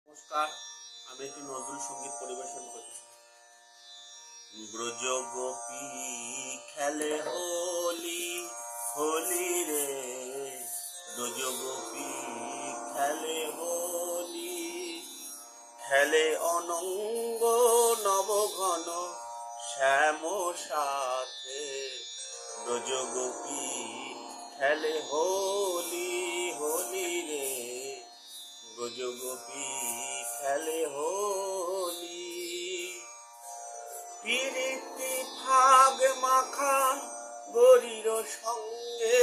নমস্কার, আমি একটি নজরুল সঙ্গীত পরিবেশন করছি। ব্রজ গোপী খেলে হোলি, হোলি রে। ব্রজ গোপী খেলে হোলি, খেলে অনঙ্গ নবঘন শ্যাম সাথে। ব্রজ গোপী খেলে হোলি, হোলি রে। ব্রজ গোপী খেলে হোলি, পিরিতি ফাগ মাখা গরির সঙ্গে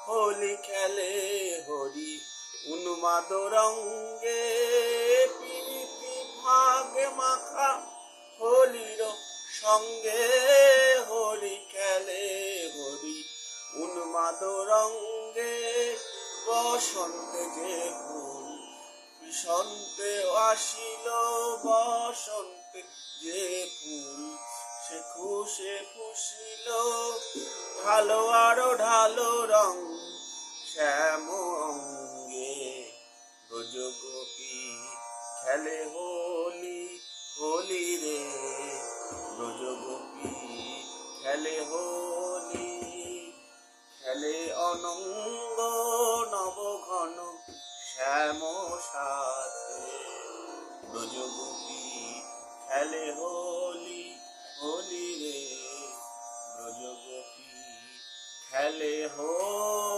হোলি খেলে হরি উন্মাদ রঙ্গে। পিরিতি ফাগ মাখা হোলির সঙ্গে হোলি খেলে হরি উন্মাদ রঙ্গে। বসন্তে যে ফুল বসন্তে আসিল, বসন্তে যে ফুল সে খুশে ফুসিল। ঢালো আরো ঢালো রং শ্যাম অঙ্গে। ব্রজ গোপী খেলে হোলি, হোলি রে। ব্রজ গোপী খেলে হোলি, খেলে অনঙ্গ নবঘন শ্যাম সাথে। ব্রজ গোপী খেলে হোলি, হোলি রে। ব্রজ গোপী খেলে হোলি।